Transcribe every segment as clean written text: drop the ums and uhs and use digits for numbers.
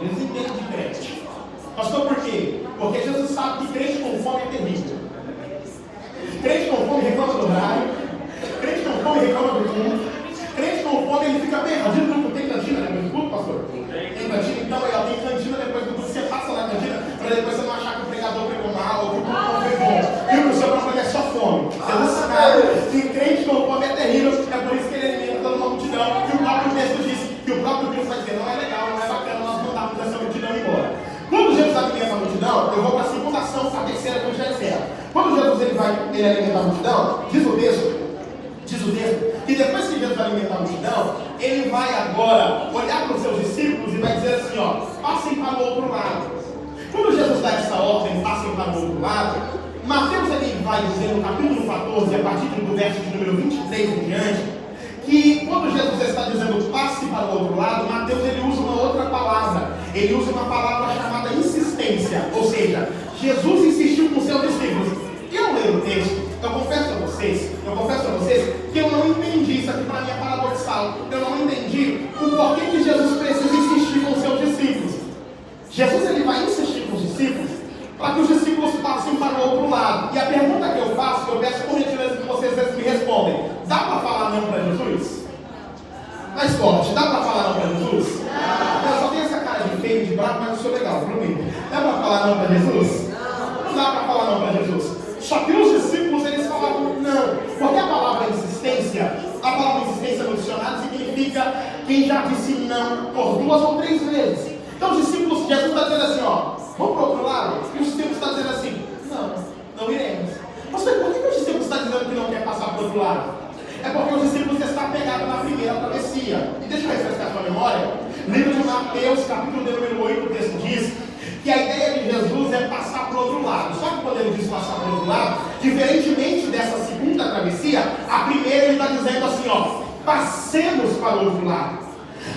Eles entendem de crente. Pastor, por quê? Porque Jesus sabe que crente com fome é terrível. Crente com fome reclama do horário. Crente com fome reclama do culto. Crente com fome ele fica perdido. Não tem cantina depois do culto, pastor? Tem cantina, então ela tem cantina depois do culto. Você passa na cantina para depois você não achar que o pregador pregou mal ou que o culto não foi bom. E o seu problema é só fome. Você não sabe que crente com fome é terrível. É por isso que ele alimenta toda uma multidão. E o próprio texto diz que o próprio Cristo vai dizer: não é legal, não é bacana nós mandarmos essa multidão embora. Quando Jesus alimenta a multidão, eu vou para a segunda ação, a terceira que eu já encerro. Quando Jesus ele alimenta a multidão, diz o texto, que depois que Jesus alimenta a multidão, ele vai agora olhar para os seus discípulos e vai dizer assim, ó, passem para o outro lado. Quando Jesus dá essa ordem, passem para o outro lado, Mateus ele vai dizer no capítulo 14, a partir do verso de número 23 em diante, que quando Jesus está dizendo passe para o outro lado, Mateus ele usa uma outra palavra. Ele usa uma palavra chamada insistência. Ou seja, Jesus insistiu com seus discípulos. E ao ler o texto, eu confesso a vocês que eu não entendi. Isso aqui para mim é paradoxal. Eu não entendi o porquê que Jesus precisa insistir com seus discípulos. Jesus ele vai insistir com os discípulos para que os discípulos passem para o outro lado. E a pergunta que eu faço, que eu peço por gentileza que vocês me respondem: dá para falar não para Jesus? Mais forte, dá para falar não para Jesus? Eu só tenho essa cara de feio, de bravo, mas eu sou legal, prometo. Dá para falar não para Jesus? Não dá para falar não para Jesus. Só que os discípulos eles falavam não, porque a palavra insistência no dicionário significa quem já disse não por 2 ou 3 vezes. Então os discípulos, Jesus está dizendo assim, ó, vamos para o outro lado, e os discípulos estão dizendo assim, não iremos. Mas por que os discípulos estão dizendo que não quer passar para o outro lado? É porque os discípulos estão pegados na primeira travessia. E deixa eu refrescar a sua memória. Livro de Mateus, capítulo de número 8, o texto diz que a ideia de Jesus é passar para o outro lado. Só que quando ele diz passar para o outro lado, diferentemente dessa segunda travessia, a primeira ele está dizendo assim, ó, passemos para o outro lado.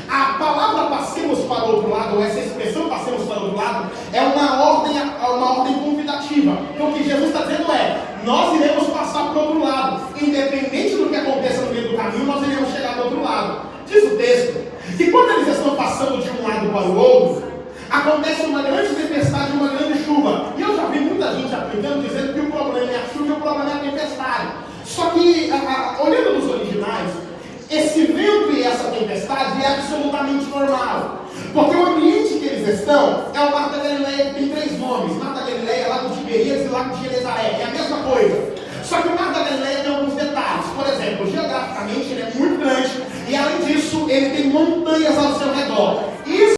A palavra passemos para o outro lado, ou essa expressão passemos para o outro lado, é uma ordem convidativa. Então o que Jesus está dizendo é, nós iremos passar para o outro lado. Independente do que aconteça no meio do caminho, nós iremos chegar do outro lado. Diz o texto que quando eles estão passando de um lado para o outro, acontece uma grande tempestade, uma grande chuva. E eu já vi muita gente aplicando, dizendo que o problema é a chuva e o problema é a tempestade. Só que, olhando nos originais, esse vento e essa tempestade é absolutamente normal. Porque o ambiente que eles estão é o Mar da Galileia, que tem 3 nomes. Mar da Galileia, Lago de Tiberíades e Lago de Genezaré. É a mesma coisa. Só que o Mar da Galileia tem alguns detalhes. Por exemplo, geograficamente ele é muito grande. E além disso, ele tem montanhas ao seu redor.